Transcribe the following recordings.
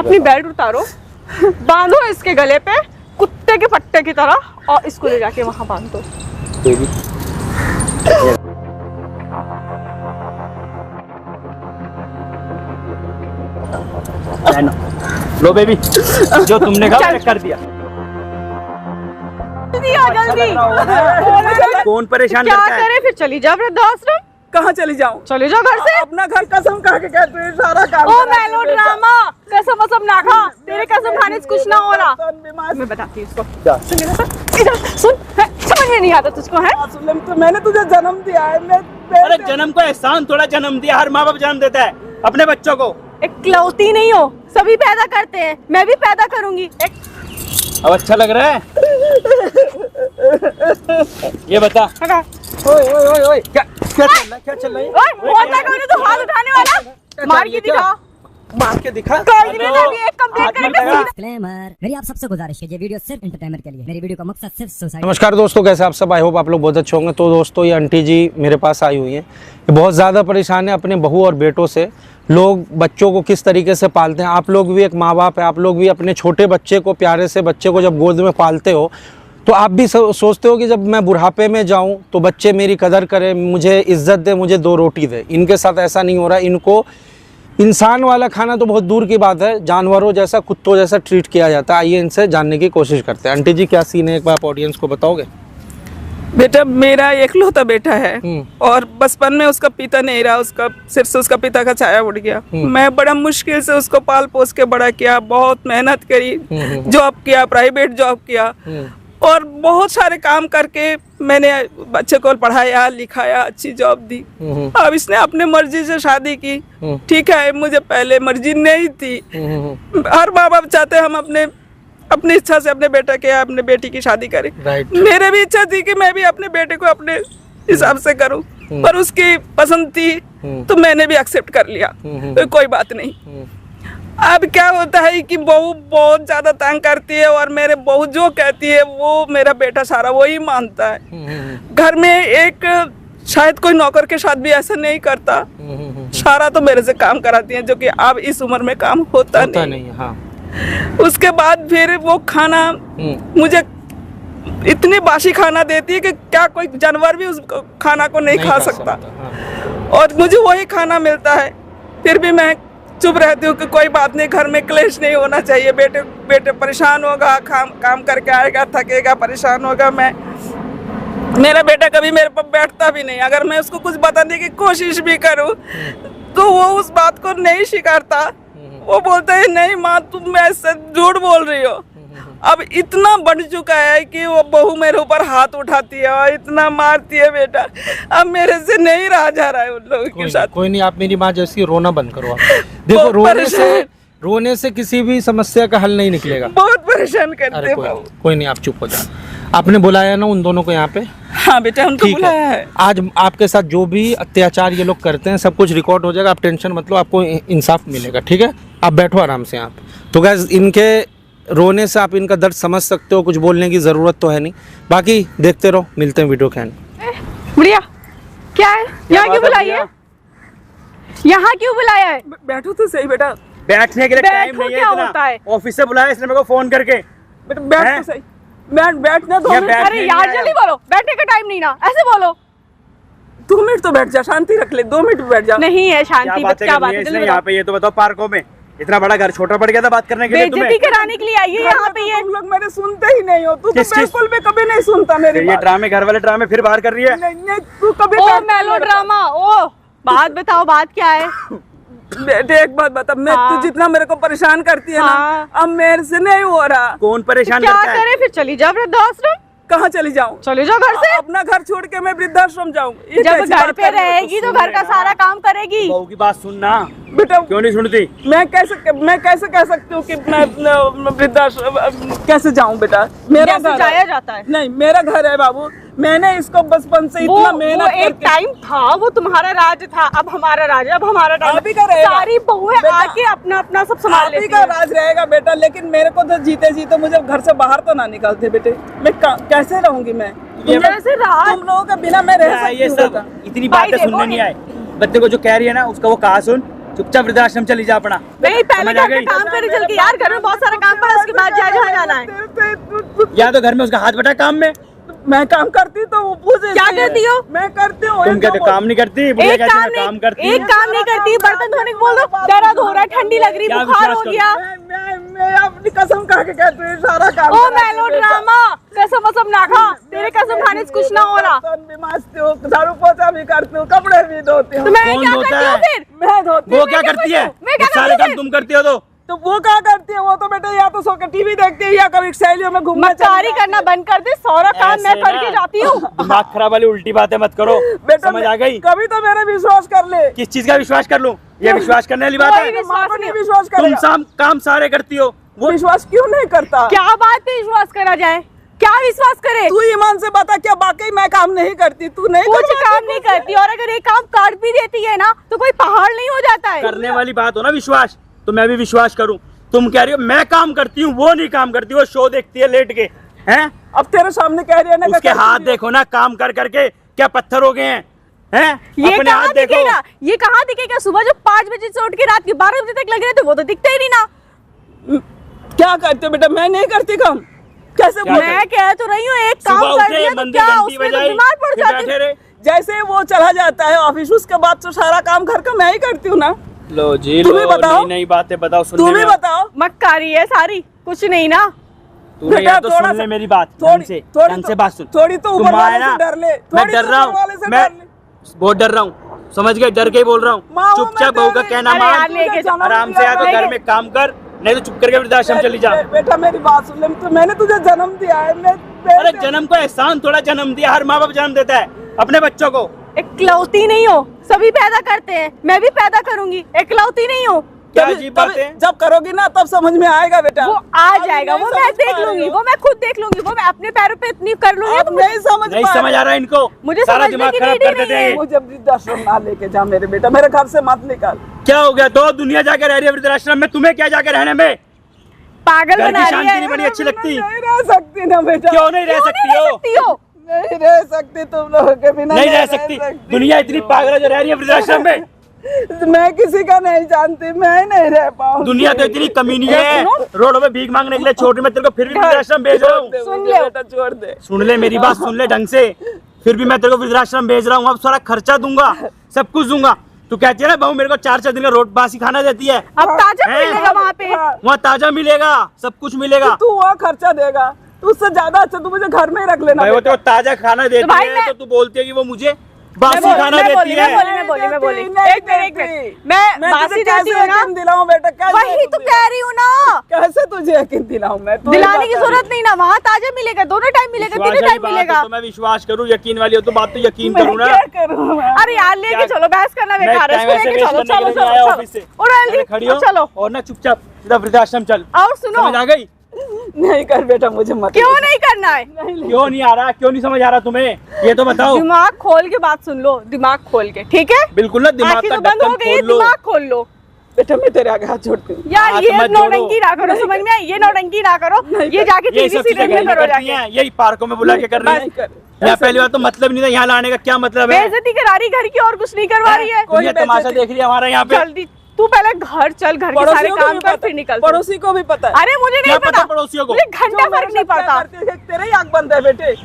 अपनी बेल्ट उतारो, बांधो इसके गले पे कुत्ते के पट्टे की तरह और इसको ले जाके वहां बांध दो। लो बेबी, जो तुमने कहा कर दिया। जल्दी कौन परेशान क्या करता है? करे फिर? चली जा वृद्धाश्रम। कहाँ चली जाऊँ? चले जाओ घर से। अपना घर कसम खा के कहते हैं सारा काम। ओ मेलोड्रामा, कसम कसम ना खा, तेरे कसम खाने से कुछ ना हो रहा। मैं बताती हूँ इसको। इधर सुन, समझ में नहीं आता तुझको है? तो मैंने तुझे जन्म दिया है। अरे जन्म को एहसान थोड़ा जन्म दिया, हर माँ बाप जन्म देता है अपने बच्चों को। इकलौती नहीं हो, सभी पैदा करते हैं, मैं भी पैदा करूंगी। अब अच्छा लग रहा है? ये बता। ओए ओए ओए ओए, क्या चल रहा है? क्या चल रहा है? ओए बहुत लगा उन्हें तो हाथ उठाने वाला। मार के दिखा, मार के दिखा। एक कंप्लेंट करेंगे। डिस्क्लेमर, मेरी आप सबसे गुजारिश है, ये वीडियो सिर्फ एंटरटेनमेंट के लिए। मेरी वीडियो का मकसद सिर्फ सोसाइटी। नमस्कार दोस्तों, कैसे आप सब? आई होप आप लोग बहुत अच्छे होंगे। तो दोस्तों ये आंटी जी मेरे पास आई हुई हैं, ये बहुत ज़्यादा परेशान है अपने बहू और बेटों से। लोग बच्चों को किस तरीके से पालते हैं, आप लोग भी एक माँ बाप है, आप लोग भी अपने छोटे बच्चे को, प्यारे से बच्चे को जब गोद में पालते हो तो आप भी सोचते हो कि जब मैं बुढ़ापे में जाऊं तो बच्चे मेरी कदर करें, मुझे इज्जत दे, मुझे दो रोटी दे। इनके साथ ऐसा नहीं हो रहा। इनको इंसान वाला खाना तो बहुत दूर की बात है, जानवरों जैसा, कुत्तों जैसा ट्रीट किया जाता है। आइए इनसे जानने की कोशिश करते हैं। आंटी जी क्या सीन है, एक बार आप ऑडियंस को बताओगे? बेटा मेरा एकलौता बेटा है और बचपन में उसका पिता नहीं रहा, उसका सिर से उसका पिता का छाया उड़ गया। मैं बड़ा मुश्किल से उसको पाल पोस के बड़ा किया, बहुत मेहनत करी, जॉब किया, प्राइवेट जॉब किया और बहुत सारे काम करके मैंने बच्चे को पढ़ाया लिखाया, अच्छी जॉब दी। अब इसने अपने मर्जी से शादी की, ठीक है, मुझे पहले मर्जी नहीं थी। हर माँ बाप चाहते हम अपनी इच्छा से अपने बेटे के या अपने बेटी की शादी करें। मेरे भी इच्छा थी कि मैं भी अपने बेटे को अपने हिसाब से करूं, पर उसकी पसंद थी तो मैंने भी एक्सेप्ट कर लिया, तो कोई बात नहीं। अब क्या होता है कि बहू बहुत ज्यादा तंग करती है और मेरे बहू जो कहती है वो मेरा बेटा सारा वही मानता है। घर में एक शायद कोई नौकर के साथ भी ऐसा नहीं करता, सारा तो मेरे से काम कराती है, जो कि अब इस उम्र में काम होता नहीं। हाँ। उसके बाद फिर वो खाना मुझे इतनी बासी खाना देती है कि क्या कोई जानवर भी उस खाना को नहीं खा सकता। और मुझे वही खाना मिलता है, फिर भी मैं चुप रहती हूँ कि कोई बात नहीं, घर में क्लेश नहीं होना चाहिए। बेटे परेशान होगा, काम करके आएगा, थकेगा, परेशान होगा। मेरा बेटा कभी मेरे पर बैठता भी नहीं। अगर मैं उसको कुछ बताने की कोशिश भी करूँ तो वो उस बात को नहीं स्वीकारता। वो बोलता है नहीं माँ तुम ऐसे झूठ बोल रही हो। अब इतना बढ़ चुका है कि वो बहू मेरे ऊपर हाथ उठाती है और इतना मारती है बेटा, अब मेरे से नहीं रहा जा रहा है उन लोगों के साथ। कोई नहीं, आप मेरी माँ जैसी, रोना बंद करो आप। देखो रोने से किसी भी समस्या का हल नहीं निकलेगा। बहुत परेशान करते हैं। कोई नहीं, आप चुप हो जाओ। आपने बुलाया ना उन दोनों को यहाँ पे? हाँ बेटा उनको बुलाया है। आज आपके साथ जो भी अत्याचार ये लोग करते हैं सब कुछ रिकॉर्ड हो जाएगा, आप टेंशन मत लो, आपको इंसाफ मिलेगा, ठीक है? आप बैठो आराम से आप। तो गाइस इनके रोने से आप इनका दर्द समझ सकते हो, कुछ बोलने की ज़रूरत तो है नहीं। बाकी देखते रहो, मिलते हैं वीडियो के एंड। बढ़िया, क्या है यहाँ क्यों बुलाया है? यहाँ क्यों बुलाया है? बैठो तो सही बेटा। बैठने के लिए टाइम नहीं है इतना। ऑफिस से बुलाया इसने मेरे को फोन करके। बेटा बैठ तो सही, बैठना 2 मिनट। अरे यार जल्दी बोलो, बैठने का टाइम नहीं ना, ऐसे बोलो। 2 मिनट तो बैठ जा, शांति रख ले, 2 मिनट बैठ जा। नहीं है शांति, क्या बात है? यहाँ पे ये तो बताओ, पार्कों में इतना बड़ा घर छोटा पड़ गया था बात करने के लिए तुम्हें? बेइज्जती कराने के लिए आई है यहाँ पे। ये तुम लोग मेरे सुनते ही नहीं हो। तू तो बिल्कुल भी कभी नहीं सुनता मेरी बात। ये ड्रामे, घर वाले ड्रामे फिर बाहर कर रही है। नहीं तू कभी ओ मेलोड्रामा, ओ बात बताओ, बात क्या है? बेटे एक बात बता, मैं तू जितना मेरे को परेशान करती है ना, अब मेरे से नहीं हो रहा। कौन परेशान क्या करता है? करे फिर? चली जा वृद्धाश्रम। कहाँ चली जाऊँ? चले जाओ घर से। अपना घर छोड़ के मैं वृद्धाश्रम जाऊँ? जब घर पे रहेगी तो घर का सारा काम करेगी। बहू की बात सुनना बेटा। क्यों नहीं सुनती? मैं कैसे कह सकती हूँ कि मैं वृद्धाश्रम कैसे जाऊँ? बेटा मेरा घर जाया जाता है। नहीं मेरा घर है बाबू, मैंने इसको बचपन से इतना मेहनत करके। एक टाइम था, वो तुम्हारा राज था, अब हमारा राज है, अब हमारा टाइम। आप ही का रहेगा। सारी बहुएं आके अपना अपना सब संभाल लेती का राज रहेगा बेटा, लेकिन मेरे को तो जीते जी तो मुझे घर से बाहर तो ना निकालते बेटे। मैं कैसे रहूंगी? मैं तुम लोगों के बिना मैं रह सकती हूँ? इतनी बातें सुनने नहीं आए। बच्चे को जो कह रही है ना उसका वो कहा सुन, चुपचाप वृद्धाश्रम चली जा अपना। नहीं, पहले समझ आ घर गई? का काम करे चल के यार, घर में बहुत सारा काम पड़ा, उसके बाद जाए जहाँ जाना है। या तो घर में उसका हाथ बटा काम में। मैं काम करती तो वो पूछे क्या करती हो? मैं करती हूँ। तुम कहते काम नहीं करती, बुढ़िया एक कहती काम मैं काम करती नहीं, एक हूँ। काम नहीं करती, बर्तन धोने को बोल दो, दर्द हो रहा है, ठंडी लग रही, क्या बुखार विश्वास हो करो? गया। मैं अपनी कसम खा के कहती हूँ सारा काम। ओ मेलो ड्रामा, कसम कसम ना खा, तेरे कसम खाने से कुछ ना हो रहा। भी मांजती हूँ, झाड़ू पोछा भी करती हूँ, कपड़े भी धोती हूँ। तो मैं कौन क्या धोता करती हूँ है? फिर? मैं धोती वो हूँ। क्या करती है? मैं क्या सारे करती काम हूँ? तुम करती हो तो वो क्या करती है? वो तो बेटा या तो सो के टीवी देखती है या कभी सहेलियों में घूमने चली मक्कारी जाती करना है। बंद कर दे, सारा काम मैं ऐसे करके ना, जाती हूँ। दिमाग खराब वाली उल्टी बातें मत करो। बेटा समझ आ गई? कभी तो मेरे विश्वास कर ले। किस चीज का विश्वास कर लूं? ये विश्वास करने वाली बात कोई है? विश्वास माँ नहीं। विश्वास तुम करेगा। काम सारे करती हो, वो विश्वास क्यों नहीं करता? क्या बात पे विश्वास करा जाए? क्या विश्वास करे? तू ईमान से बता, क्या वाकई मैं काम नहीं करती? तू नहीं कुछ करवाती काम नहीं करती, और अगर एक काम कर भी देती है ना तो कोई पहाड़ नहीं हो जाता है। करने वाली बात हो ना विश्वास, तो मैं भी विश्वास करूं। तुम कह रही हो मैं काम करती हूँ, वो नहीं काम करती, वो शो देखती है लेट के। हैं? अब तेरे सामने कह रही है ना कि उसके करती हाथ है। देखो ना, काम कर करके क्या पत्थर हो गए हैं? हैं? ये अपने कहाँ हाथ देखो। दिखेगा? ये कहाँ दिखेगा? सुबह जो 5 बजे से उठ के रात के 12 बजे तक लगे रहते, वो तो दिखता ही नहीं ना। क्या करते हो बेटा? मैं नहीं करती काम। कैसे क्या बोल- मैं कह तो रही हूँ एक काम सुबह कर उठे, दिया तो मंदिर क्या घंटी उसमें तो बजाई, बीमार पड़ फिर जाती। बैठे रहे। जैसे वो चला जाता है ऑफिस, उसके बाद तो सारा काम घर का मैं ही करती हूँ ना। लो जी, तुम ही बताओ। नई नई बातें बताओ, सुनने तुम ही में। बताओ। मक्कारी है सारी, कुछ नहीं ना। तू नहीं बेटा, है तो थोड़ा सुन ले सा- मेरी बात, थोड़ी- ढंग से, थोड़ी ढंग तो- से बात सुन। थोड़ी तो तुम ऊपर वाले आए ना, से डर ले, मैं थोड़ी डर तो रहा ऊपर वाले हूँ, से मैं डर ले। बहुत डर रहा हूँ, समझ गए? डर के ही बोल रहा हूँ। माँ, वो चुपचाप मैं बहू का डर कहना अरे मान, यार, लेके जन्म आराम से दिया या तो घर मैंने। में काम कर, नहीं तो चुप करके वृद्धाश्रम चली जा। बेटा मेरी बात सुन ले, तो मैंने तुझे जन्म दिया है। अरे जन्म को एहसान थोड़ा जन्म दिया, हर माँ बाप जन्म देता है अपने बच्चों को। इकलौती नहीं हो, सभी पैदा करते हैं, मैं भी पैदा करूंगी, इकलौती नहीं हो। क्या अजीब बात है? जब करोगी ना तब समझ में आएगा बेटा। वो आ अभी जाएगा, नहीं वो समझ मैं देख पा रही लूंगी, हो। वो मैं खुद देख लूंगी, वो मैं अपने पैरों पे इतनी कर लूंगी। अब तो नहीं समझ नहीं पा समझ रही। आ रहा है इनको, मुझे सारा समझने दिमाग की खराब नीड ही कर देते नहीं है। हैं। मुझे वृद्धाश्रम ना लेके जा मेरे बेटा, मेरे घर से मत निकाल। क्या हो गया? दो दुनिया जाके रह रही है वृद्धाश्रम में, तुम्हें क्या जाके रहने में? पागल घर की बना रही शांति नहीं है। बड़ी अच्छी लगती? नहीं रह सकती ना बेटा। क्यों नहीं रह क्यों सकती नहीं रह हो? सकती हो? नहीं रह सकती तुम लोगों के बिना। नहीं रह सकती। दुनिया इतनी पागल है जो रह रही है वृद्धाश्रम में। मैं किसी का नहीं जानती, मैं नहीं रह पाऊंगी। दुनिया तो इतनी कमीनी है, रोडों पे भीख मांगने के लिए छोटी मैं तेरे को फिर भी वृद्धाश्रम भेज रहा हूँ। सुन मुझे ले। बेटा, छोड़ दे। सुन ले मेरी बात, सुन ले ढंग से। फिर भी मैं तेरे को वृद्धाश्रम भेज रहा हूँ, अब सारा खर्चा दूंगा, सब कुछ दूंगा। तू कहती है ना बहू मेरे को 4-4 दिन का रोट बासी खाना देती है, अब ताजा हैं? मिलेगा वहाँ पे। हाँ, वहाँ ताजा मिलेगा, सब कुछ मिलेगा। तू वहाँ खर्चा देगा, तो उससे ज्यादा अच्छा तू मुझे घर में ही रख लेना भाई वो बेटा। तेरे को ताजा खाना देती भाई है, मैं- तो तू बोलती है कि वो मुझे बासी मैं खाना बोली, देती है। मैं बोली। नहीं एक मिनट, देती। मैं बासी तुझे देती कैसे हूँ ना, यकीन दिलाऊं बेटा? कैसे वही तो तुझे- कह रही हूँ ना। कैसे तुझे यकीन दिलाऊं मैं? तू ही दिलाने की बता। जरूरत नहीं ना, वहाँ ताजा मिलेगा, दोनों टाइम मिलेगा, विश्वास तीनों वाली टाइम बात मिलेगा। हो तो मैं विश्वास करूँ, यकीन वाली हो तो बात तो यकीन मैं करूँ ना। क्या करूं मैं? अरे यार लेके क्या- चलो, बहस करना मैं बेकार है, टाइम इसको ऐसे लेके वेस्ट चलो, करने के चलो लिए नहीं चलो आया चलो। ऑफिस से। और अरे जल्दी खड़ी हो चलो, और ना चुपचाप सीधा वृद्धाश्रम चल। और सुनो, समझ आ गई? नहीं कर बेटा, मुझे मत क्यों नहीं करना है? क्यों नहीं आ रहा? क्यों नहीं समझ आ रहा तुम्हें? ये तो बताओ। दिमाग खोल के बात सुन लो, दिमाग खोल के, ठीक है? बिल्कुल ना, दिमाग आंखें का तो बंद हो ढक्कन गई, खोल लो। दिमाग खोल लो। बेटा, मैं तेरे आगे हाथ जोड़ती हूँ। यार हाथ ये मत जोड़ो। नौटंकी ना करो, समझ में आई? ये नौटंकी ना करो, ये जाके ये टीवी सब चीजें सीरियल घर में में करो करती जाके। हैं, यही पार्कों में बुला के कर रही नहीं है। कर। यहाँ पहली बार तो मतलब नहीं था, यहाँ लाने का क्या मतलब है? बेइज्जती करा रही घर की, और कुछ नहीं करवा रही है। दुनिया तमाशा देख रही है हमारा यहाँ पे। जल्दी तू पहले घर चल, घर के सारे पड़ोसियों को काम भी कर, पता- फिर निकल। पड़ोसी को भी पता है। अरे मुझे क्या नहीं पता पता, पड़ोसियों को? मुझे घंटा जो मेरे फर्क नहीं साथ क्या पड़ता। करती है, तेरे ही आंख बंद है बेटे।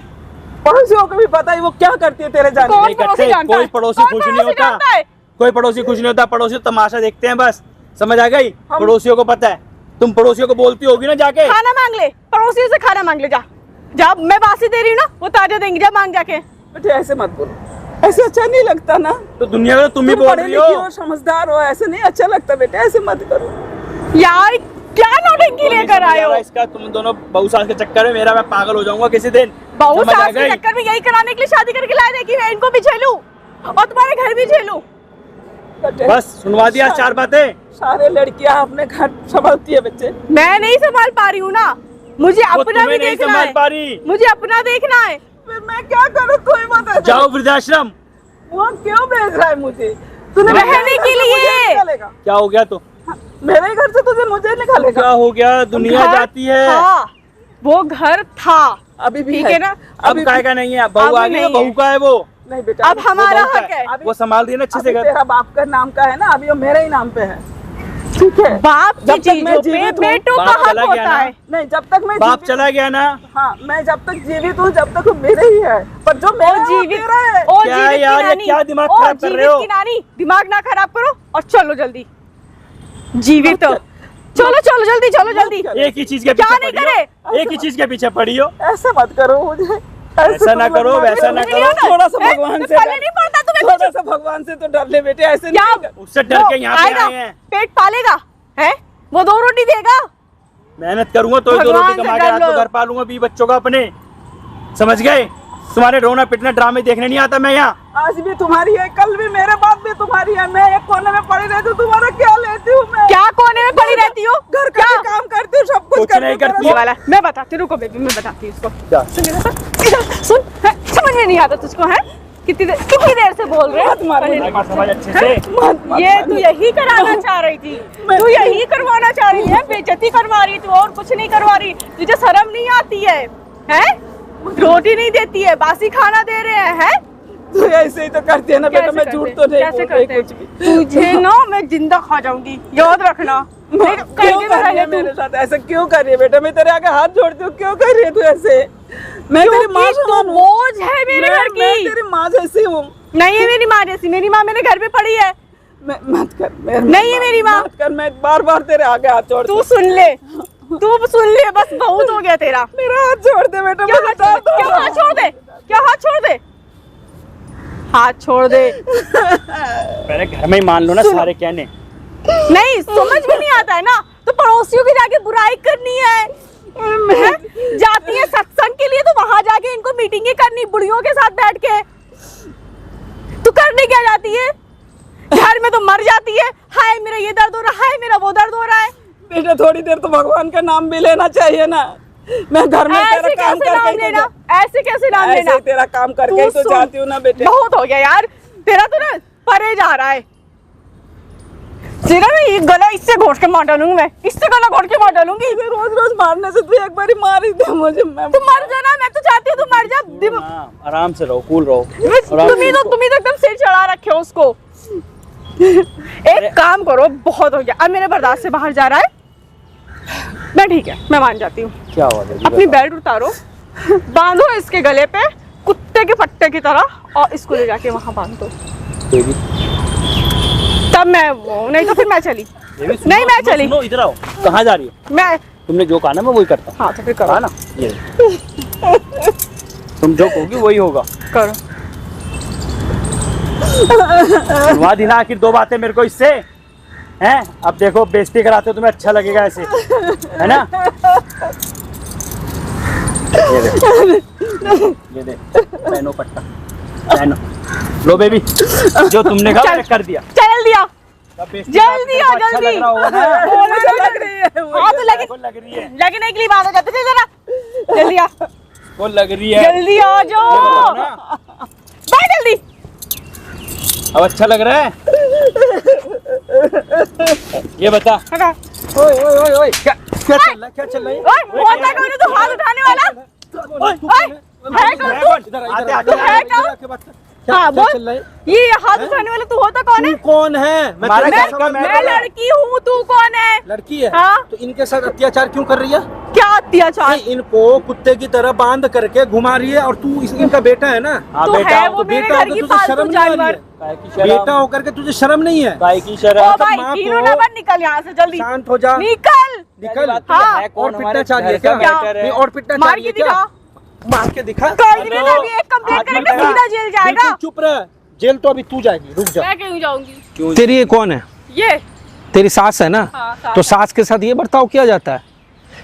पड़ोसियों को भी पता है वो क्या करती है तेरे जाने। कौन नहीं पड़ोसी करते, जानता कोई है? पड़ोसी कौन खुश नहीं पड़ोसी होता। जानता है? कोई पड़ोसी खुश नहीं होता, पड़ोसी तो तमाशा देखते हैं बस। समझ आ गई? पड़ोसियों को पता है। तुम पड़ोसियों को बोलती होगी ना जाके। खाना मांग ले, पड़ोसियों से खाना मांग ले जा। जब मैं बासी दे रही हूँ ना, वो ताजा देंगे, जा मांग जाके। बेटे ऐसे मत बोलो, ऐसे अच्छा नहीं लगता ना। तो दुनिया में तुम ही तुम बोल पढ़े रही लिखी हो। हो, समझदार हो, ऐसे नहीं अच्छा लगता बेटे, ऐसे मत करो। यार क्या नौटंकी लेकर आए हो? इसका तुम दोनों बहू सास के चक्कर में मेरा मैं पागल हो जाऊंगा किसी दिन। बहू समझ आ सास के गई? चक्कर में यही कराने के लिए शादी करके लाए थे कि मैं इनको भी झेलूं और तुम्हारे घर भी झेलूं। बेटे, बस सुनवा दिया चार बातें। सारे लड़कियां अपने घर संभालती है बच्चे। मैं नहीं संभाल पा रही हूँ ना, मुझे वो अपना भी तुम्हें नहीं देखना संभाल है, पा रही। मुझे अपना देखना है। फिर मैं क्या करूँ, तू ही बता। जाओ वृद्धाश्रम। वहाँ क्यों भेज रहा है मुझे? तूने रहने मेरे घर के से लिए। मुझे निकालेगा? क्या हो गया तो? मेरे घर से तुझे मुझे निकालेगा? क्या हो गया? दुनिया घर जाती है। था, वो घर था, अभी भी ठीक है ना? अब काय का नहीं है, बहू अब आ गई है, नहीं बहू है। का है वो। नहीं बेटा, अब हमारा हक है। वो संभाल रही है ना अच्छे से अभी घर। तेरा बाप का नाम का है ना, अभी वो मेरे ही नाम पे है, ठीक है। बाप की जब तक मैं चीजों पे जीवित हूँ, बेटों का बाप हक चला गया होता ना। है। नहीं जब तक मैं बाप जीवित- चला गया ना, हाँ मैं जब तक जीवित हूँ जब तक वो मेरे ही है, पर जो मेरा जीवित मेरा है। ओ क्या जीवित यार, की ये नानी, क्या दिमाग ओ खराब कर रहे जीवित हो? की नानी, दिमाग ना खराब करो और चलो जल्दी। जीवित हो, चलो चलो जल्दी, चलो जल्दी। एक ही चीज के क्या पीछे नहीं पड़ी हो, एक ही चीज के पीछे पड़ी हो। ऐसा मत करो मुझे, ऐसा ना करो, वैसा ना करो। थोड़ा सा भगवान से पहले नहीं पड़ता तुम्हें थोड़ा सा भगवान से तो डर ले बेटे, ऐसे क्या? नहीं कर। उससे डर के यहाँ पे आएगा, आए हैं। पेट पालेगा है, वो 2 रोटी देगा। मेहनत करूंगा तो 2 भगवान रोटी से कमा के डर आज लो। तो घर पालूंगा 20 बच्चों का अपने, समझ गए? तुम्हारे रोना पिटना ड्रामे देखने नहीं आता मैं यहाँ। आज भी तुम्हारी है, कल भी मेरे बात भी तुम्हारी है। मैं एक कोने में पड़ी रहती हूँ, तुम्हारा क्या लेती हूँ मैं? क्या कोने में पड़ी रहती हो? घर का भी काम करती हूँ, सब कुछ कुछ नहीं करती ये वाला मैं बताती हूँ, रुको बेबी मैं बताती हूँ इसको। क्या? सुन है, समझ में नहीं आता तुझको है? कितनी देर से बोल रहे मत मारो, हैं? बात समझ अच्छे से। ये तू यही कराना चाह रही थी, तू यही करवाना चाह रही है, बेइज्जती करवा रही तू और कुछ नहीं करवा रही। तुझे शर्म नहीं आती है? रोटी नहीं देती है, बासी खाना दे रहे हैं? तो ऐसे ही तो करती है ना बेटा, मैं झूठ तो नहीं कैसे बोल रही करते कुछ भी। तुझे ना मैं जिंदा खा जाऊंगी, याद रखना। क्यों कर रही है मेरे साथ ऐसा, क्यों कर रही है बेटा? मैं तेरे आगे हाथ जोड़ती हूँ, क्यों कर रही है तू ऐसे? मैं तेरी माँ समान हूँ, बोझ है मेरे घर मैं की। तेरी माँ जैसी हूँ। नहीं है मेरी माँ जैसी, मेरी माँ मेरे घर पे पड़ी है। मत कर, नहीं है मेरी माँ। मत कर, मैं बार बार तेरे आगे हाथ जोड़ती तू हूँ। सुन ले, तू सुन ले, बस बहुत हो गया तेरा। मेरा हाथ छोड़ दे बेटा, क्या मुझे हाथ दर्द हो क्या रहा हाथ है। छोड़ दे, क्या हाथ छोड़ दे, हाथ छोड़ दे। पहले घर में ही मान लो ना सारे कहने। नहीं समझ में नहीं आता है ना, तो पड़ोसियों की जाके बुराई करनी है। जाती है सत्संग के लिए तो वहां जाके इनको मीटिंगें करनी बुढ़ियों के साथ बैठ के। तू करने क्या जाती है? घर में तो मर जाती है, हाय मेरा ये दर्द हो रहा है, हाय मेरा वो दर्द हो रहा है। बेटा थोड़ी देर तो भगवान का नाम भी लेना चाहिए ना। मैं घर में तेरा ऐसे काम कैसे करके नाम ही तो लेना, ऐसे कैसे नाम ऐसे लेना? ही तेरा काम करके ही तू तो सुन, जाती हूँ ना बेटे। बहुत हो गया यार तेरा तो ना, परे जा रहा है तेरा ना। ये गला इससे घोट के मार डालूंगी मैं, इससे गला घोट के मार डालूंगी। रोज रोज मारने से तू एक बार मार ही दे मुझे। मैं तू मर जा ना, मैं तो चाहती हूँ तू मर जा। हाँ, आराम से रहो, कूल रहो। तुम ही तो एकदम सिर चढ़ा रखे हो उसको। एक काम करो, बहुत हो गया अब, मेरे बर्दाश्त से बाहर जा रहा है। मैं ठीक है, मैं मान जाती हूँ। क्या हुआ बेबी? अपनी बेल्ट उतारो, बांधो इसके गले पे कुत्ते के फट्टे की तरह और इसको ले जाके वहां बांध दो। बेबी, तब मैं वो, नहीं तो फिर मैं चली। बेबी, नहीं मैं चली, सुनो, इधर आओ। कहाँ जा रही हो? मैं। तुमने जो कहा ना मैं वही करता हूँ। हाँ तो फिर करो हाँ ना, ये तुम जो कहोगी वही होगा। करो। सुनवा दी ना आखिर 2 बातें मेरे को इससे, हैं? अब देखो बेइज्जती कराते हो, तुम्हें अच्छा लगेगा ऐसे, है ना? ये दे पहनो पट्टा, पहनो। लो बेबी, जो तुमने कहा मैंने कर दिया। चल दिया, अब बेइज्जती जल्दी कराते आओ, हो, अच्छा जल्दी। लग रहा होगा ना? मुझे लग रही है वो। हाँ तो लगे, वो लग रही है, लगने के लिए बात हो जाती है जरा। जल्दी आ, वो लग रही है। जल्दी आ जाओ, ना? बाय जल्दी। अब अच्छा लग रहा है? ये बता। हटा। ओए ओए ओए ओए, क्या क्या चल रहा है? क्या चल रहा है? ओए होता कौन है तू हाथ उठाने वाला? ओए है कौन तू? आते आते तू है कौन? हाँ बोल, ये हाथ उठाने वाला तू होता कौन है? कौन है? मैं हमारा तेरे घर साथ- का मैं लड़की हूँ, तू कौन है? लड़की है हाँ। तो इनके साथ अत्याचार क्यों कर रही है? क्या अत्याचार? नहीं, इनको कुत्ते की तरह बांध करके घुमा रही है और तू इनका बेटा है ना? हाँ तू बेटा, है वो मेरे बेटा घर होकर की तुझे फालतू शर्म नहीं आ रही जानवर। है? काय की शर्म? बेटा होकर के तुझे शर्म नहीं है? काय की ओ शर्म? भाई माँ तीनों को- नंबर निकल यहाँ से जल्दी, शांत हो जा, निकल। निकल। हाँ। और पिटना चाहिए क्या? क्या? नहीं, और पिटना मार चाहिए के क्या? दिखा, मार के दिखा। कर दी मैंने अभी एक कंप्लेंट हाथ करके मत लगा। सीधा जेल जाएगा। बिल्कुल चुप रह, जेल तो अभी तू जाएगी, रुक जा। मैं क्यों जाऊंगी? तेरी ये कौन है? ये तेरी सास है ना? हाँ, सास तो सास के साथ ये बर्ताव किया जाता है?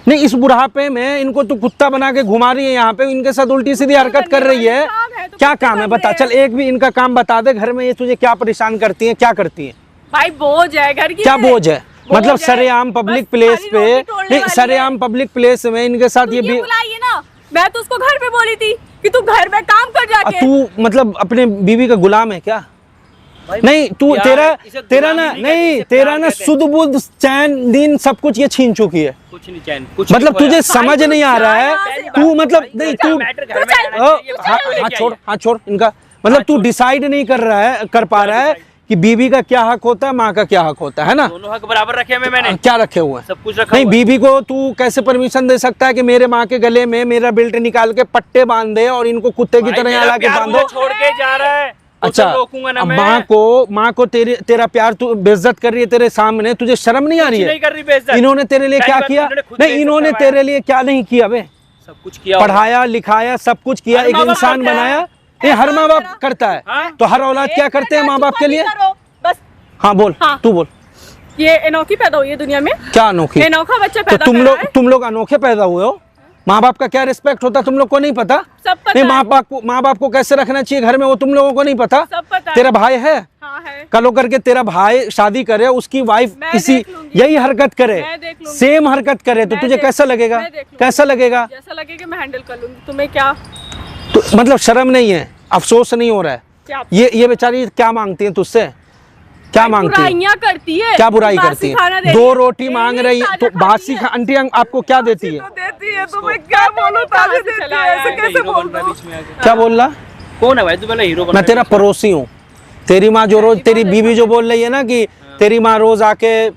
नहीं, इस बुढ़ापे में इनको तू कुत्ता बना के घुमा रही है, यहाँ पे इनके साथ उल्टी सीधी हरकत कर रही है। काम है तो क्या कुत्ते काम है बन बता, रहे चल एक भी इनका काम बता दे। घर में ये तुझे क्या परेशान करती है, क्या करती है? भाई बोझ है घर की। क्या बोझ है? मतलब है। सरेआम पब्लिक बस प्लेस खाली पे, रोटी तोड़ने नहीं वाली सरेआम पब्लिक प्लेस में इनके साथ तू ये ये बुलाई है ना, मैं तो उसको घर पे बोली थी कि तू घर में काम कर जाके। तू मतलब अपने बीवी का गुलाम है क्या? नहीं तू, यार, तेरा इसे तेरा गुलामी ना, नहीं कहते, नहीं इसे तेरा प्यार ना कहते हैं। सुध बुध चैन दिन सब कुछ ये छीन चुकी है। कुछ नहीं चैन, कुछ मतलब नहीं तुझे खोया। समझ नहीं आ रहा है, तू मतलब नहीं, तू मैटर घर में आना चाहिए, हाथ छोड़, हाथ छोड़ इनका। मतलब तू डिसाइड नहीं कर पा रहा है कि बीवी का क्या हक होता है, माँ का क्या हक होता है ना? दोनों हक बराबर रखे हुए मैंने, क्या रखे हुए हैं? सब कुछ रखा नहीं, हुआ है। बीवी को तू कैसे परमिशन दे सकता है कि मेरे माँ के गले में मेरा बेल्ट निकाल के पट्टे बांध दे और इनको कुत्ते की भाई, तरह यहाँ मेरा लाके प्यार बांधो? मुझे छोड़ के जा रहा है, तो अच्छा, उसे रोकूंगा ना अब मैं। माँ को तेरा प्यार तू बेइज्जत कर रही है तेरे सामने, तुझे शर्म नहीं आ रही कुछ है? नहीं कर रही बेइज्जत। इन्होंने तेरे लिए पहली क्या बात किया? इन्होंने खुद नहीं, बेइज्जत इन्होंने करवाया। तेरे लिए क्या नहीं किया बे? सब कुछ किया होगा। पढ़ाया लिखाया सब कुछ किया, हर एक माँ बाप इंसान करता है। बनाया। ये हर माँ बाप करता है, हाँ? तो हर औलाद क्या करते हैं माँ बाप के लिए? बस हाँ बोल, हाँ। तू बोल, ये अनोखी पैदा हुई है दुनिया में, क्या अनोखी? अनोखा बच्चा तो पैदा कर रहा है। तुम लोग अनोखे पैदा हुए हो। माँ बाप का क्या रिस्पेक्ट होता है तुम लोग को नहीं पता? सब पता नहीं, है। माँ बाप को कैसे रखना चाहिए घर में वो तुम लोगों को नहीं पता? सब पता है। तेरा भाई है, हाँ है। कल करके तेरा भाई शादी करे, उसकी वाइफ मैं इसी देख लूंगी। यही हरकत करे, मैं देख लूंगी। सेम हरकत करे, तो मैं तुझे देख- कैसा लगेगा? मैं देख लूंगी। कैसा लगेगा? जैसा लगेगा मैं हैंडल कर लूंगी, तुम्हें क्या तो मतलब शर्म नहीं है, अफसोस नहीं हो रहा है? क्या ये बेचारी क्या मांगती है तुझसे? क्या मांगती है? बुराइयां करती है, क्या बुराई बासी करती खाना है? दे 2 रही है। रोटी मांग रही है तो बासी आंटी आपको क्या देती है? तो देती है, तुम्हें क्या बोलूं, ताली देती है, ऐसे कैसे हीरो बोल बन रहा दूं? बीच में आके। क्या बोल रहा? कौन है भाई तू? पहले हीरो बन मैं रहा तेरा पड़ोसी हूँ। तेरी माँ जो रोज, तेरी बीवी जो बोल रही है ना कि तेरी माँ रोज आके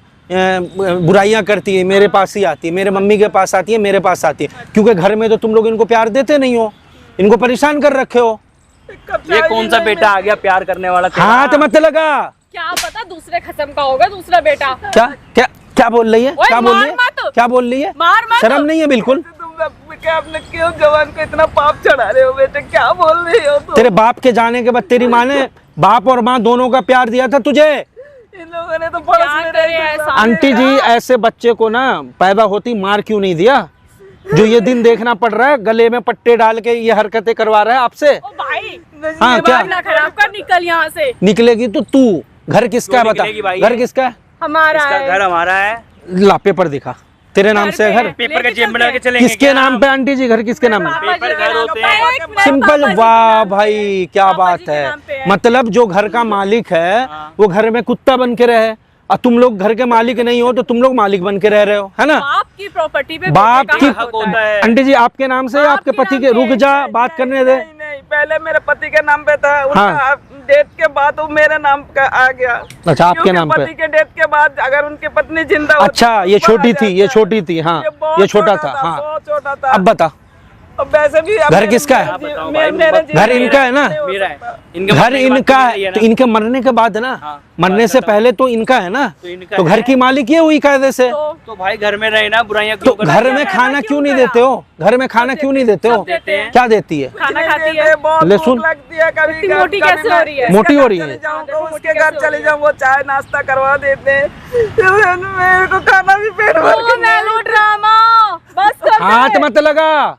बुराइयां करती है, मेरे पास ही आती है, मेरे मम्मी के पास आती है, मेरे पास आती है, क्योंकि घर में तो तुम लोग इनको प्यार देते नहीं हो, इनको परेशान कर रखे हो। ये कौन सा बेटा आ गया प्यार करने वाला तेरा? हाथ मत लगा। क्या पता दूसरे खत्म का होगा दूसरा बेटा। क्या क्या क्या बोल रही है? ओए, क्या बोल मार रही है? मत। क्या बोल रही है? मार मत। शर्म नहीं है बिल्कुल? तुम क्या अपने क्यों जवान को इतना पाप चढ़ा रहे हो बेटे? क्या बोल रही हो तुम? तेरे बाप के जाने के बाद तेरी माँ ने बाप और माँ दोनों का प्यार दिया था तुझे। इन लोगों ने तो पड़ोस क्या में करे रह ऐसा? आंटी जी, ऐसे बच्चे को ना पैदा होती मार क्यों नहीं दिया? जो ये दिन देखना पड़ रहा है, गले में पट्टे डाल के ये हरकतें करवा रहा है आपसे। ओ भाई हाँ, क्या? दिमाग ना खराब कर, निकल यहाँ से। निकलेगी तो तू। घर किसका है क्यों बता? निकलेगी भाई? घर किसका है? हमारा इसका है। घर हमारा है। ला पेपर दिखा, तेरे नाम से है घर? पेपर का जेब बना के चलेंगे किसके नाम पे आंटी जी? घर किसके नाम पे? पेपर घर होते हैं। एक मिनट, सिंपल। पापा जी के वाह नाम पे भाई, क्या पापा बात जी के है। नाम पे है। मतलब जो घर का मालिक है वो घर में कुत्ता बन के रहे, और तुम लोग घर के मालिक नहीं हो तो तुम लोग मालिक बन के रह रहे हो, है ना? बाप की प्रॉपर्टी पे बाप बेटे की का हक हक होता होता है। है। आंटी जी आपके नाम से या आपके आपके पति नाम के? पे। रुक जा, बात करने दे। नहीं नहीं, पहले मेरे पति के नाम पे था, उनका हाँ। डेथ के बाद वो मेरे नाम का आ गया। अच्छा, आपके क्योंकि नाम पे। पति के डेथ के बाद अगर उनकी पत्नी जिंदा होती अच्छा, तो ये ऊपर छोटी आ थी, ये जाता। छोटी थी, हाँ, बहुत ये छोटा था, हाँ। बहुत छोटा था। अब बता, अब वैसे भी अब घर मेरे- किसका है? मेरे- आप बताओ मेरे- भाई, मेरे घर जीवन में इनका है ना? नहीं हो मेरा है। सकता। इनके घर मरने के बाद इनका मेरा ही है, ना। तो इनके मरने के बाद ना, हाँ, मरने से बात पहले तो इनका है ना, तो इनका तो घर है। की मालिक ये हुई कायदे से। तो भाई घर में रहे ना, बुराइयां तो क्यों करना? घर में खाना क्यों नहीं देते हो? घर में खाना क्यों नहीं देते हो? सब देते हैं। क्या देती है? खाना नहीं खाती देते, है। बहुत ले भूख सुन। लगती है कभी इतनी कभी- मोटी कभी कैसे मैं हो रही है? इसके मोटी घर हो रही है। चले जाऊं तो देखो उसके मोटी घर कैसे हो चले रही है? जाऊं, वो चाय नाश्ता करवा देते हैं। मेरे को खाना भी पेट भर के ओ मेलो ड्रामा, बस कर दे। हाथ मत लगा,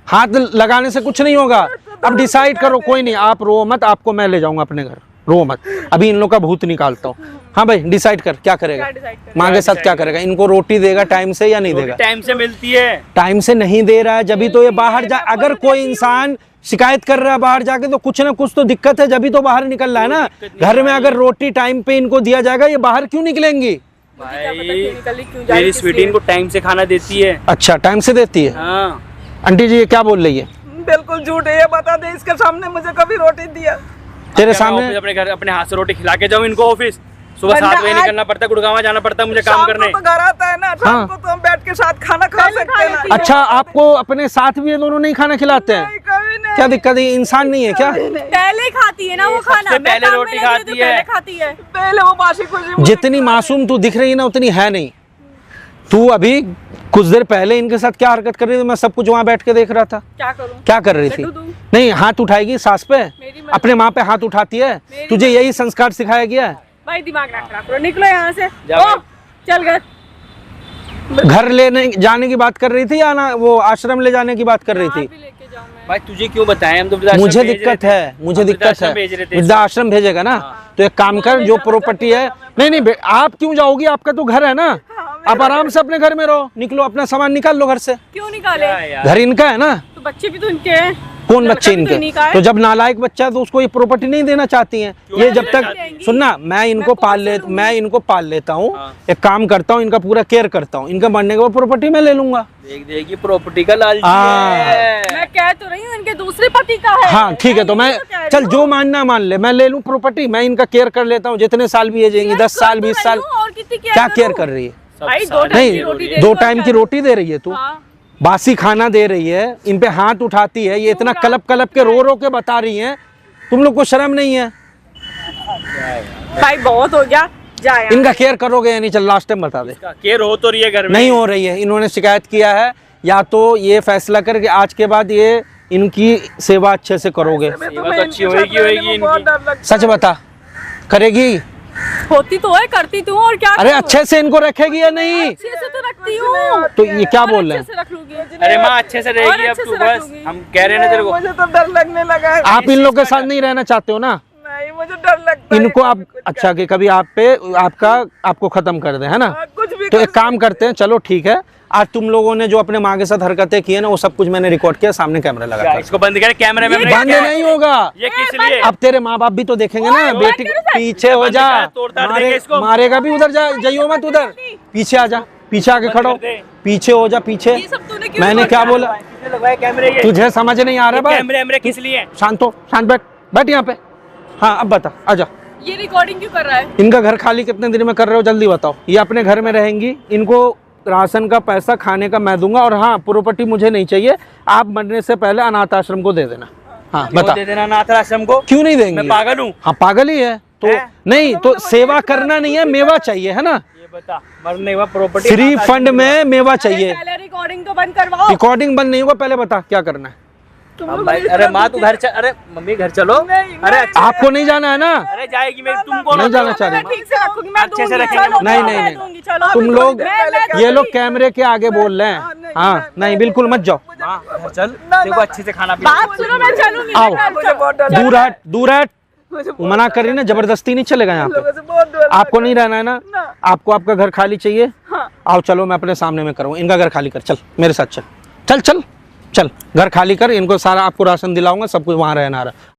हाथ लगाने से कुछ नहीं होगा। अब डिसाइड करो, कोई नहीं, आप रो मत, आपको मैं ले जाऊंगा अपने घर, रो मत। अभी इन लोग का भूत निकालता हूँ। हाँ भाई, डिसाइड कर क्या करेगा, क्या decide करें? माँ के साथ क्या करेगा? इनको रोटी देगा टाइम से या नहीं देगा? टाइम से मिलती है। टाइम से नहीं दे रहा है, जब भी तो ये बाहर जा, अगर कोई इंसान शिकायत कर रहा है बाहर जाके तो कुछ ना कुछ तो दिक्कत है, जब भी तो बाहर निकल रहा है ना। घर में अगर रोटी टाइम पे इनको दिया जाएगा, ये बाहर क्यों निकलेंगी? भाई निकली क्यों जा रही, मेरी किस स्वीटी लिए? इनको टाइम से खाना देती है। अच्छा, टाइम से देती है। हाँ, आंटी जी ये क्या बोल रही है? बिल्कुल झूठ है, ये बता दे इसके सामने मुझे कभी रोटी दिया? तेरे क्या मैं सामने ऑफिस अपने घर अपने हाथ से रोटी खिला के जाऊँ इनको? ऑफिस सुबह बंदा 7 बजे आज- निकलना पड़ता है, गुड़गांव जाना पड़ता है मुझे काम शाम करने। को तो घर आता है ना, शाम हाँ। को तो हम बैठ के साथ खाना खा पहले सकते खा हैं लेती ना। है। अच्छा, आपको अपने साथ भी ये दोनों नहीं खाना खिलाते हैं? नहीं, कभी नहीं। क्या दिक्कत है? इंसान नहीं है क्या? पहले खाती है ना वो खाना, सबसे मैं पहले काम में रोटी लगी हूँ तो खाती है। पहले खाती है। पहले वो बासी खुशी मुझे जितनी मासूम तू दिख रही है ना, उतनी है नहीं। तू अभी कुछ देर पहले इनके साथ क्या हरकत कर रही थी, मैं सब कुछ वहां बैठ के देख रहा था। क्या करूँ? क्या कर रही थी? लड्डू दूँ? नहीं, हाथ उठाएगी सास पे, मेरी मर्जी। अपने माँ पे हाथ उठाती है। तुझे यही संस्कार सिखाया गया है? भाई दिमाग ना खराब करो, निकलो यहाँ से। जाओ। ओ, चल घर। घर लेने जाने की बात कर रही थी या ना वो आश्रम ले जाने की बात कर रही थी? भी लेके जाऊँ मैं। भाई तुझे क्यों बताएं, हम तो वृद्धाश्रम मुझे भेज रहे दिक्कत थे। है, मुझे हम दिक्कत वृद्धाश्रम है। भेज रहे थे। वृद्धाश्रम भेजेगा ना, तो एक काम कर, जो प्रॉपर्टी है, नहीं नहीं आप क्यों जाओगी? आपका तो घर है ना, आप आराम से अपने घर में रहो। निकलो, अपना सामान निकाल लो घर से, क्यों निकाले? क्या यार? घर इनका है ना। तो बच्चे भी तो इनके हैं। कौन बच्चे लड़का भी तो इनके? इन्हीं का है। तो जब नालायक बच्चा है तो उसको ये प्रॉपर्टी नहीं देना चाहती हैं। ये जब तक सुनना, मैं इनको पाल लेता हूँ, एक काम करता हूँ, इनका पूरा केयर करता हूँ, इनका मरने के बाद प्रॉपर्टी मैं ले लूंगा। देख देखिए प्रॉपर्टी का लालची हाँ। है। मैं कह तो रही हूँ इनके दूसरे पति का है। हाँ ठीक है, तो मैं तो कह रही चल हूँ। जो मानना मान ले, मैं ले लूँ प्रॉपर्टी, मैं इनका केयर कर लेता हूँ, जितने साल भी ये जाएंगे, 10 साल 20 साल। और कितनी क्या केयर कर रही है? भाई 2 टाइम नहीं, की रोटी दे 2 टाइम की रोटी दे रही है तू, हाँ। बासी खाना दे रही है, इन पे हाथ उठाती है, ये इतना कलप कलप के रो के बता रही हैं, तुम लोग को शर्म नहीं है? भाई बहुत हो गया, जा यार। इनका केयर करोगे या नहीं? चल लास्ट टाइम बता दे। केयर हो तो रही है घर में। नहीं हो रही है, इन्होंने शिकायत किया है, या तो ये फैसला करके आज के बाद ये इनकी सेवा अच्छे से करोगे। सेवा तो अच्छी होगी होगी बहुत इनकी। डर लगता सच बता, करेगी? होती तो है, करती तू, और क्या अरे करूं? अच्छे से इनको रखेगी या नहीं? अच्छे से तो रखती हूँ। तो ये क्या बोल रहे अच्छे हैं? से रख लूंगी। अरे माँ अच्छे से और रहेगी अब अच्छे तू, से बस रखूंगी। हम कह रहे हैं ना तेरे को। मुझे तो डर लगने लगा है। आप इन लोग के साथ नहीं रहना चाहते हो ना? नहीं, मुझे डर लगता है। इनको आप अच्छा कि कभी आप पे आपको खत्म कर दे, है ना? कुछ भी तो एक काम करते हैं, चलो ठीक है, आज तुम लोगों ने जो अपने माँ के साथ हरकतें की है ना, वो सब कुछ मैंने रिकॉर्ड किया, सामने कैमरा लगा क्या था। इसको बंद कर, कैमरे में बंद नहीं होगा, ये किस लिए? अब तेरे माँ बाप भी तो देखेंगे ना, बेटी पीछे हो जा, देंगे इसको। मारेगा भी उधर, जा जाइयो मत उधर, पीछे आ जा, पीछे आके खड़ो, कर दे। पीछे हो जा, पीछे। ये सब तूने क्यों मैंने क्या रिकॉर्ड बोला? किसने लगवाए कैमरे ये? तुझे समझ नहीं आ रहा भाई? कैमरे किस लिए? शांत हो, शांत बैठ, बैठ यहाँ पे। हाँ अब बता, आजा। ये रिकॉर्डिंग क्यों कर रहा है? इनका घर खाली कितने दिन में कर रहे हो, जल्दी बताओ। ये अपने घर में रहेंगी, इनको राशन का पैसा खाने का मैं दूंगा, और हाँ प्रॉपर्टी मुझे नहीं चाहिए, आप मरने से पहले अनाथ आश्रम को दे देना। हाँ बता, दे देना अनाथ आश्रम को। क्यों नहीं देंगे? मैं पागल हूँ? हाँ पागल ही है तो है? नहीं तो सेवा करना नहीं है, मेवा चाहिए, है ना? ये बता, मरने का प्रॉपर्टी फ्री फंड में मेवा चाहिए। पहले रिकॉर्डिंग तो बंद करवाओ। रिकॉर्डिंग बंद नहीं होगा, पहले बता क्या करना है। भाई अरे माँ तू घर चल, अरे मम्मी घर चलो। अरे आपको नहीं जाना है ना? अरे जाएगी मेरी, तुम कौन नहीं हो? जाना चाह मैं रही? ठीक से रखूंगी, मैं अच्छे से दूंगी, रखेंगे। चलो, नहीं, मैं नहीं, दूंगी, चलो। तुम लोग, मैं ये लोग कैमरे के आगे बोल रहे हैं। हाँ नहीं बिल्कुल मत जाओ, माँ घर चल, देखो अच्छे से खाना पीना। बात सुनो, मैं चलूंगी। आओ। मैं मुझे बहुत डर दूर हट, दूर हट। वो मना कर रही ना, जबरदस्ती नहीं चलेगा यहाँ पे। मुझे बहुत डर आपको नहीं रहना है ना? आपको आपका घर खाली चाहिए? आओ चलो, मैं अपने सामने में करूँ, इनका घर खाली कर, चल मेरे साथ चल, चल चल चल, घर खाली कर, इनको सारा आपको राशन दिलाऊंगा, सब कुछ वहाँ रहना रहा।